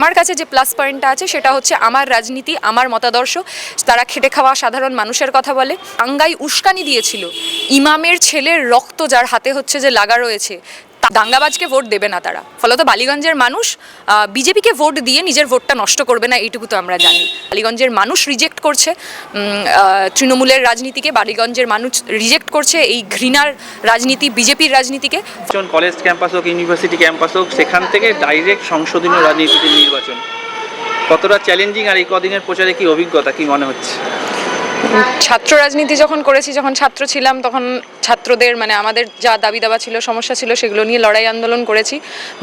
আমার কাছে যে প্লাস পয়েন্টটা আছে সেটা হচ্ছে আমার রাজনীতি, আমার মতাদর্শ। তারা খেটে খাওয়া সাধারণ মানুষের কথা বলে। দাঙ্গায় উস্কানি দিয়েছিল ইমামের ছেলের রক্ত যার হাতে হচ্ছে যে লাগা রয়েছে, দাঙ্গাবাজকে ভোট দেবে না তারা। ফলত বালিগঞ্জের মানুষ বিজেপিকে ভোট দিয়ে নিজের ভোটটা নষ্ট করবে না, এইটুকু তো আমরা জানি। বালিগঞ্জের মানুষ রিজেক্ট করছে তৃণমূলের রাজনীতিকে, বালিগঞ্জের মানুষ রিজেক্ট করছে এই ঘৃণার রাজনীতি, বিজেপির রাজনীতিকে। কলেজ ক্যাম্পাস হোক, ইউনিভার্সিটি ক্যাম্পাস হোক, সেখান থেকে ডাইরেক্ট সংসদীয় রাজনীতির নির্বাচন কতটা চ্যালেঞ্জিং, আর এই কদিনের প্রচারে কি অভিজ্ঞতা, কি মনে হচ্ছে? ছাত্র রাজনীতি যখন করেছি, যখন ছাত্র ছিলাম, তখন ছাত্রদের আমাদের যা দাবি দাবা ছিল, সমস্যা ছিল, সেগুলো নিয়ে লড়াই আন্দোলন করেছি।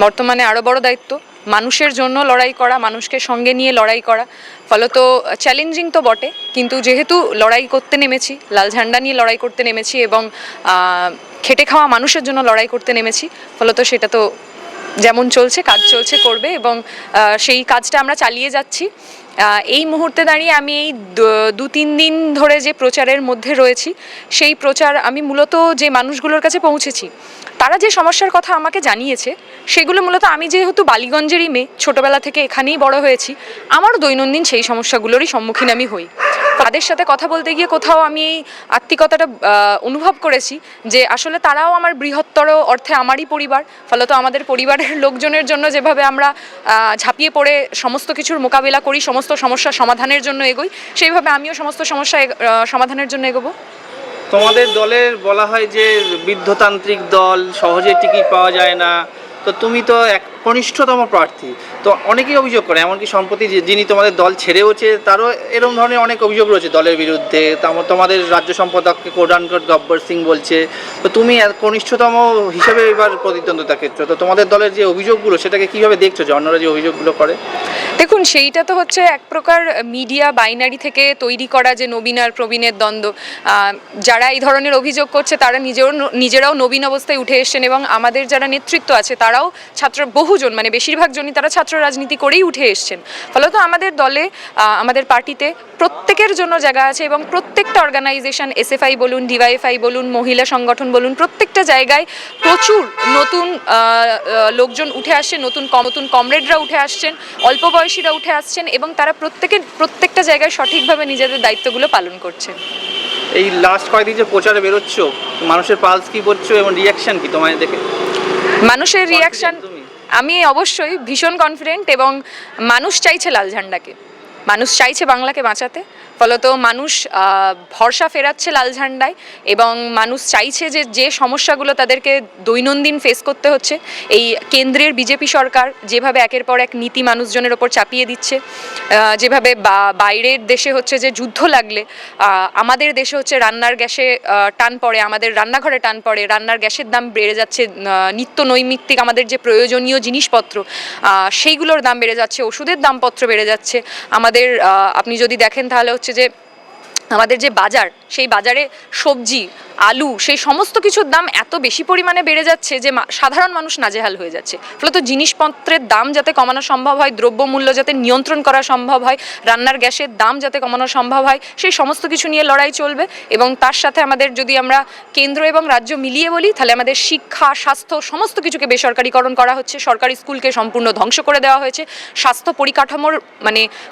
বর্তমানে আরও বড় দায়িত্ব, মানুষের জন্য লড়াই করা, মানুষকে সঙ্গে নিয়ে লড়াই করা। ফলত চ্যালেঞ্জিং তো বটে, কিন্তু যেহেতু লড়াই করতে নেমেছি, লাল ঝান্ডা নিয়ে লড়াই করতে নেমেছি এবং খেটে খাওয়া মানুষের জন্য লড়াই করতে নেমেছি, ফলত সেটা তো যেমন চলছে, কাজ চলছে, করবে, এবং সেই কাজটা আমরা চালিয়ে যাচ্ছি। এই মুহূর্তে দাঁড়িয়ে আমি এই 2-3 দিন ধরে যে প্রচারের মধ্যে রয়েছি, সেই প্রচার আমি মূলত যে মানুষগুলোর কাছে পৌঁছেছি, তারা যে সমস্যার কথা আমাকে জানিয়েছে, সেগুলো মূলত আমি যেহেতু বালিগঞ্জেরই মেয়ে, ছোটোবেলা থেকে এখানেই বড় হয়েছি, আমার দৈনন্দিন সেই সমস্যাগুলোরই সম্মুখীন আমি হই। তাদের সাথে কথা বলতে গিয়ে কোথাও আমি এই আত্মিকতাটা অনুভব করেছি যে আসলে তারাও আমার বৃহত্তর অর্থে আমারই পরিবার। ফলত আমাদের পরিবারের লোকজনের জন্য যেভাবে আমরা ঝাঁপিয়ে পড়ে সমস্ত কিছুর মোকাবিলা করি, সমস্ত সমস্যার সমাধানের জন্য এগোই, সেইভাবে আমিও সমস্ত সমস্যা সমাধানের জন্য এগোবো। তোমাদের দলের বলা হয় যে বৃদ্ধতান্ত্রিক দল, সহজে টিকিট পাওয়া যায় না, তো তুমি তো এক কনিষ্ঠতম প্রার্থী, তো অনেকেই অভিযোগ করে, এমনকি সম্প্রতি যিনি তোমাদের দল ছেড়েওছে তারও এরকম ধরনের অনেক অভিযোগ রয়েছে দলের বিরুদ্ধে। তোমাদের রাজ্য সম্পাদককে কোডানকোট গব্বর সিং বলছে, তো তুমি কনিষ্ঠতম হিসেবে এবার প্রতিদ্বন্দ্বিতার ক্ষেত্রে, তো তোমাদের দলের যে অভিযোগগুলো সেটাকে কীভাবে দেখছো, যে অন্যরা যে অভিযোগগুলো করে? দেখুন, সেইটা তো হচ্ছে এক প্রকার মিডিয়া বাইনারি থেকে তৈরি করা যে নবীন আর প্রবীণের দ্বন্দ্ব। যারা এই ধরনের অভিযোগ করছে তারা নিজেরাও নবীন অবস্থায় উঠে এসছেন, এবং আমাদের যারা নেতৃত্ব আছে তারাও বহুজন, বেশিরভাগ জনই তারা ছাত্র রাজনীতি করেই উঠে এসছেন। ফলত আমাদের দলে, আমাদের পার্টিতে প্রত্যেকের জন্য জায়গা আছে, এবং প্রত্যেকটা অর্গানাইজেশন, এসএফআই বলুন, ডিওয়াইএফআই বলুন, মহিলা সংগঠন বলুন, প্রত্যেকটা জায়গায় প্রচুর নতুন লোকজন উঠে আসছেন, নতুন কমরেডরা উঠে আসছেন, অল্প বয়সীরা উঠে আসছেন, এবং তারা প্রত্যেকটা জায়গায় সঠিকভাবে নিজেদের দায়িত্বগুলো পালন করছেন। এই লাস্ট কয়েকদিন যে প্রচারে বেরোচ্ছ, মানুষের পালস কি করছো এবং রিয়াকশন কি তোমায় দেখে? মানুষের রিয়াকশন, আমি অবশ্যই ভীষণ কনফিডেন্ট, এবং মানুষ চাইছে লাল ঝান্ডাকে, মানুষ চাইছে বাংলাকে বাঁচাতে। ফলত মানুষ ভরসা ফেরাচ্ছে লাল ঝান্ডায়, এবং মানুষ চাইছে যে সমস্যাগুলো তাদেরকে দৈনন্দিন ফেস করতে হচ্ছে, এই কেন্দ্রের বিজেপি সরকার যেভাবে একের পর এক নীতি মানুষজনের ওপর চাপিয়ে দিচ্ছে, যেভাবে বাইরের দেশে হচ্ছে যে যুদ্ধ লাগলে আমাদের দেশে হচ্ছে রান্নার গ্যাসে টান পড়ে, আমাদের রান্নাঘরে টান পড়ে, রান্নার গ্যাসের দাম বেড়ে যাচ্ছে, নিত্য নৈমিত্তিক আমাদের যে প্রয়োজনীয় জিনিসপত্র সেইগুলোর দাম বেড়ে যাচ্ছে, ওষুধের দামপত্র বেড়ে যাচ্ছে। আমাদের আপনি যদি দেখেন তাহলে হচ্ছে যে আমাদের যে বাজার, সেই বাজারে সবজি, আলু, সেই সমস্ত কিছুর দাম এত বেশি পরিমাণে বেড়ে যাচ্ছে যে সাধারণ মানুষ নাজেহাল হয়ে যাচ্ছে। ফলত জিনিসপত্রের দাম যাতে কমানো সম্ভব হয়, দ্রব্যমূল্য যাতে নিয়ন্ত্রণ করা সম্ভব হয়, রান্নার গ্যাসের দাম যাতে কমানো সম্ভব হয়, সেই সমস্ত কিছু নিয়ে লড়াই চলবে। এবং তার সাথে আমাদের যদি আমরা কেন্দ্র এবং রাজ্য মিলিয়ে বলি, তাহলে আমাদের শিক্ষা, স্বাস্থ্য, সমস্ত কিছুকে বেসরকারিকরণ করা হচ্ছে, সরকারি স্কুলকে সম্পূর্ণ ধ্বংস করে দেওয়া হয়েছে। স্বাস্থ্য পরিকাঠামোর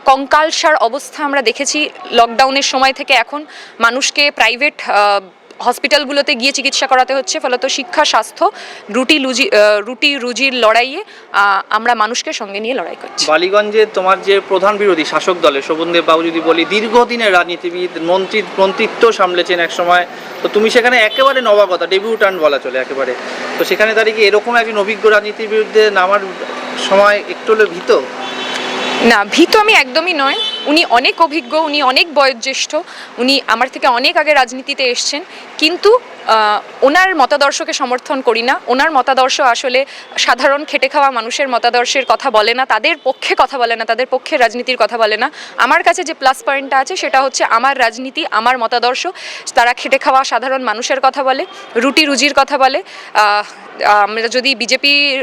কঙ্কালসার অবস্থা আমরা দেখেছি লকডাউনের সময় থেকে এখন। মানুষকে প্রাইভেট হসপিটালগুলোতে গিয়ে চিকিৎসা করাতে হচ্ছে। ফলত শিক্ষা, স্বাস্থ্য, রুটি রুজির লড়াইয়ে আমরা মানুষকে সঙ্গে নিয়ে লড়াই করছি। বালিগঞ্জে তোমার যে প্রধান বিরোধী শাসক দলের শোভনদেব বাবু যদি বলি, দীর্ঘদিনের রাজনীতিবিদ, মন্ত্রিত্ব সামলেছেন এক সময়, তো তুমি সেখানে একেবারে নবাগতা, ডেবিউট্যান্ট বলা চলে একেবারে, তো সেখানে দাঁড়িয়ে এরকম একজন অভিজ্ঞ রাজনীতির বিরুদ্ধে নামার সময় একটু হলে ভীত? না, ভীত আমি একদমই নয়। উনি অনেক অভিজ্ঞ, উনি অনেক বয়োজ্যেষ্ঠ, উনি আমার থেকে অনেক আগে রাজনীতিতে এসছেন, কিন্তু ওনার মতাদর্শকে সমর্থন করি না। ওনার মতাদর্শ আসলে সাধারণ খেটে খাওয়া মানুষের মতাদর্শের কথা বলে না, তাদের পক্ষে কথা বলে না, তাদের পক্ষে রাজনীতির কথা বলে না। আমার কাছে যে প্লাস পয়েন্টটা আছে সেটা হচ্ছে আমার রাজনীতি, আমার মতাদর্শ। তারা খেটে খাওয়া সাধারণ মানুষের কথা বলে, রুটি রুজির কথা বলে। আমরা যদি বিজেপির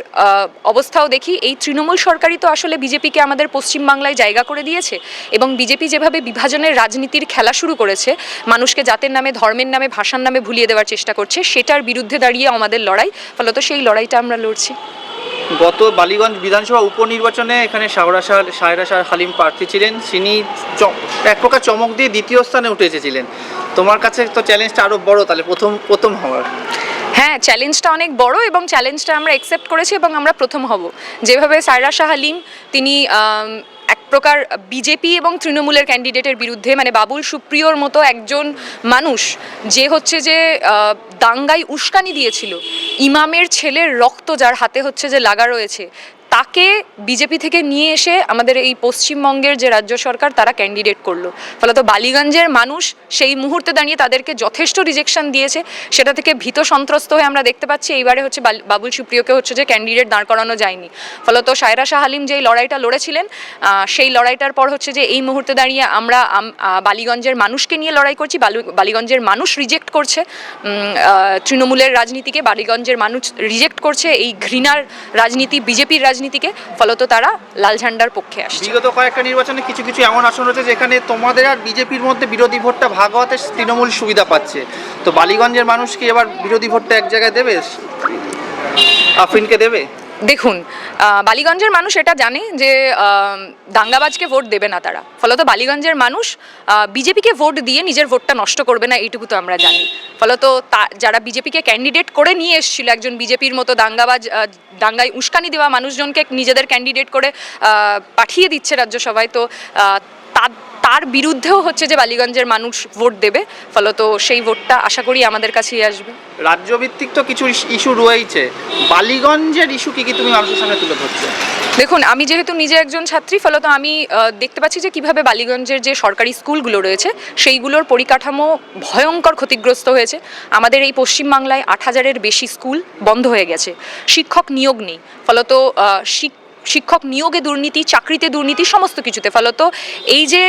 অবস্থাও দেখি, এই তৃণমূল সরকারই তো আসলে বিজেপিকে আমাদের পশ্চিমবাংলায় জায়গা করে দিয়েছে, এবং বিজেপি যেভাবে বিভাজনের রাজনীতির খেলা শুরু করেছে, মানুষকে জাতের নামে, ধর্মের নামে, ভাষার নামে ভুলিয়ে দেওয়ার চেষ্টা করছে, সেটার বিরুদ্ধে দাঁড়িয়ে আমাদের লড়াই। ফলত সেই লড়াইটা আমরা লড়ছি। গত বালিগঞ্জ বিধানসভা উপনির্বাচনে এখানে সায়রা শাহ হালিম প্রার্থী ছিলেন, তিনি এক প্রকার চমক দিয়ে দ্বিতীয় স্থানে উঠে এসেছিলেন। তোমার কাছে তো চ্যালেঞ্জটা আরও বড়, তাহলে প্রথম হওয়ার। হ্যাঁ, চ্যালেঞ্জটা অনেক বড় এবং চ্যালেঞ্জটা আমরা অ্যাকসেপ্ট করেছি এবং আমরা প্রথম হব। যেভাবে সায়রা শাহ হালিম তিনি এক প্রকার বিজেপি এবং তৃণমূলের ক্যান্ডিডেটের বিরুদ্ধে, মানে বাবুল সুপ্রিয়র মতো একজন মানুষ যে হচ্ছে যে দাঙ্গায় উস্কানি দিয়েছিল, ইমামের ছেলের রক্ত যার হাতে হচ্ছে যে লাগা রয়েছে, তাকে বিজেপি থেকে নিয়ে এসে আমাদের এই পশ্চিমবঙ্গের যে রাজ্য সরকার তারা ক্যান্ডিডেট করলো। ফলত বালিগঞ্জের মানুষ সেই মুহূর্তে দাঁড়িয়ে তাদেরকে যথেষ্ট রিজেকশন দিয়েছে, সেটা থেকে ভীত সন্ত্রস্ত হয়ে আমরা দেখতে পাচ্ছি এইবারে হচ্ছে বাবুল সুপ্রিয়কে হচ্ছে যে ক্যান্ডিডেট দাঁড় করানো যায়নি। ফলত সায়রা শাহ হালিম যেই লড়াইটা লড়েছিলেন, সেই লড়াইটার পর হচ্ছে যে এই মুহূর্তে দাঁড়িয়ে আমরা বালিগঞ্জের মানুষকে নিয়ে লড়াই করছি। বালিগঞ্জের মানুষ রিজেক্ট করছে তৃণমূলের রাজনীতিকে, বালিগঞ্জের মানুষ রিজেক্ট করছে এই ঘৃণার রাজনীতি, বিজেপির রাজনীতিকে। ফলত তারা লাল ঝান্ডার পক্ষে আসছে। বিগত কয়েকটা নির্বাচনে কিছু কিছু এমন আসন রয়েছে যেখানে তোমাদের আর বিজেপির মধ্যে বিরোধী ভোটটা ভাগ হওয়াতে তৃণমূল সুবিধা পাচ্ছে। তো বালিগঞ্জের মানুষ কি এবার বিরোধী ভোটটা এক জায়গায় দেবে, আফরিনকে দেবে? দেখুন, বালিগঞ্জের মানুষ এটা জানে যে দাঙ্গাবাজকে ভোট দেবে না তারা। ফলত বালিগঞ্জের মানুষ বিজেপিকে ভোট দিয়ে নিজের ভোটটা নষ্ট করবে না, এইটুকু তো আমরা জানি। ফলত যারা বিজেপিকে ক্যান্ডিডেট করে নিয়ে এসেছিল, একজন বিজেপির মতো দাঙ্গায় উস্কানি দেওয়া মানুষজনকে নিজেদের ক্যান্ডিডেট করে পাঠিয়ে দিচ্ছে রাজ্যসভায়, তো তার বিরুদ্ধেও হচ্ছে যে বালিগঞ্জের মানুষ ভোট দেবে। ফলত সেই ভোটটা আশা করি আমাদের কাছেই আসবে। রাজ্যভিত্তিক তো কিছু ইস্যু রয়েছে, বালিগঞ্জের ইস্যু কি কি তুমি মানুষের সামনে তুলে ধরছো? দেখুন, আমি যেহেতু নিজে একজন ছাত্রী, ফলত আমি দেখতে পাচ্ছি যে কিভাবে বালিগঞ্জের যে সরকারি স্কুলগুলো রয়েছে সেইগুলোর পরিকাঠামো ভয়ঙ্কর ক্ষতিগ্রস্ত হয়েছে। আমাদের এই পশ্চিমবাংলায় 8,000-এর বেশি স্কুল বন্ধ হয়ে গেছে, শিক্ষক নিয়োগ নেই। ফলত শিক্ষক নিয়োগে দুর্নীতি, চাকরিতে দুর্নীতি, সমস্ত কিছুতে। ফলত এই যে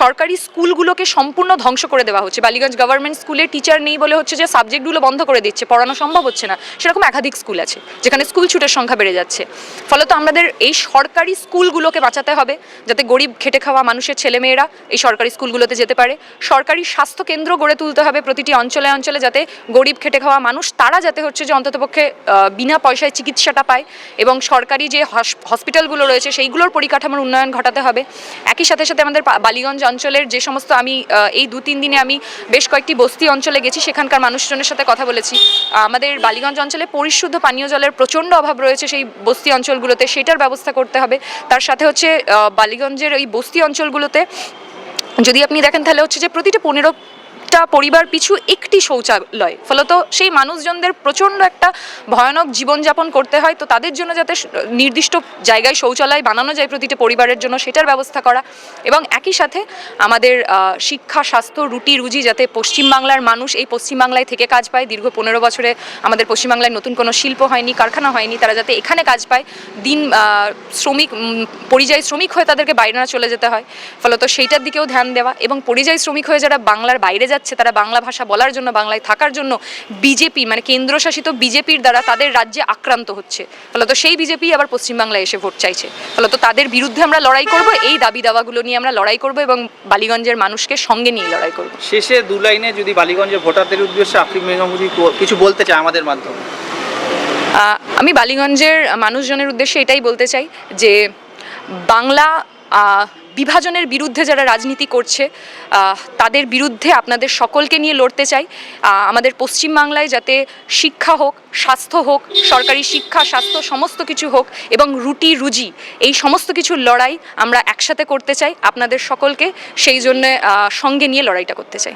সরকারি স্কুলগুলোকে সম্পূর্ণ ধ্বংস করে দেওয়া হচ্ছে। বালিগঞ্জ গভর্নমেন্ট স্কুলে টিচার নেই বলে হচ্ছে যে সাবজেক্টগুলো বন্ধ করে দিচ্ছে, পড়ানো সম্ভব হচ্ছে না। সেরকম একাধিক স্কুল আছে যেখানে স্কুল ছুটের সংখ্যা বেড়ে যাচ্ছে। ফলত আমাদের এই সরকারি স্কুলগুলোকে বাঁচাতে হবে, যাতে গরিব খেটে খাওয়া মানুষের ছেলেমেয়েরা এই সরকারি স্কুলগুলোতে যেতে পারে। সরকারি স্বাস্থ্য কেন্দ্র গড়ে তুলতে হবে প্রতিটি অঞ্চলে অঞ্চলে, যাতে গরিব খেটে খাওয়া মানুষ তারা যাতে হচ্ছে যে অন্ততপক্ষে বিনা পয়সায় চিকিৎসাটা পায়। এবং সরকারি যে হসপিটালগুলো রয়েছে সেইগুলোর পরিকাঠামোর উন্নয়ন ঘটাতে হবে। একই সাথে সাথে আমাদের বালিগঞ্জ অঞ্চলের যে সমস্ত, আমি এই 2-3 দিনে আমি বেশ কয়েকটি বস্তি অঞ্চলে গেছি, সেখানকার মানুষজনের সাথে কথা বলেছি। আমাদের বালিগঞ্জ অঞ্চলে পরিশুদ্ধ পানীয় জলের প্রচণ্ড অভাব রয়েছে সেই বস্তি অঞ্চলগুলোতে, সেটার ব্যবস্থা করতে হবে। তার সাথে হচ্ছে বালিগঞ্জের ওই বস্তি অঞ্চলগুলোতে যদি আপনি দেখেন তাহলে হচ্ছে যে প্রতিটা 15টা পরিবার পিছু একটি শৌচালয়। ফলত সেই মানুষজনদের প্রচণ্ড একটা ভয়ানক জীবনযাপন করতে হয়। তো তাদের জন্য যাতে নির্দিষ্ট জায়গায় শৌচালয় বানানো যায় প্রতিটা পরিবারের জন্য, সেটার ব্যবস্থা করা। এবং একই সাথে আমাদের শিক্ষা, স্বাস্থ্য, রুটি রুজি, যাতে পশ্চিমবাংলার মানুষ এই পশ্চিমবাংলায় থেকে কাজ পায়। দীর্ঘ 15 বছরে আমাদের পশ্চিমবাংলায় নতুন কোনো শিল্প হয়নি, কারখানা হয়নি, তারা যাতে এখানে কাজ পায়। পরিযায়ী শ্রমিক হয়ে তাদেরকে বাইরে না চলে যেতে হয়। ফলত সেইটার দিকেও ধ্যান দেওয়া। এবং পরিযায়ী শ্রমিক হয়ে যারা বাংলার বাইরে যাচ্ছে, তারা বাংলা ভাষা বলার জন্য, বাংলায় থাকার জন্য বিজেপি, মানে কেন্দ্রশাসিত বিজেপির দ্বারা তাদের রাজ্যে আক্রান্ত হচ্ছে। ফলত সেই বিজেপি আবার পশ্চিমবাংলায় এসে ভোট চাইছে। ফলত তাদের বিরুদ্ধে আমরা লড়াই করব, এই দাবি দাওয়াগুলো নিয়ে আমরা লড়াই করব এবং বালিগঞ্জের মানুষকে সঙ্গে নিয়ে লড়াই করব। শেষে 2 লাইনে যদি বালিগঞ্জের ভোটারদের উদ্দেশ্যে আফরিন বেগম কিছু বলতে চায় আমাদের মাধ্যমে। আমি বালিগঞ্জের মানুষজনের উদ্দেশ্যে এটাই বলতে চাই যে বাংলা বিভাজনের বিরুদ্ধে যারা রাজনীতি করছে তাদের বিরুদ্ধে আপনাদের সকলকে নিয়ে লড়তে চাই। আমাদের পশ্চিমবাংলায় যাতে শিক্ষা হোক, স্বাস্থ্য হোক, সরকারি শিক্ষা, স্বাস্থ্য সমস্ত কিছু হোক, এবং রুটি রুজি, এই সমস্ত কিছুর লড়াই আমরা একসাথে করতে চাই। আপনাদের সকলকে সেই জন্য সঙ্গে নিয়ে লড়াইটা করতে চাই।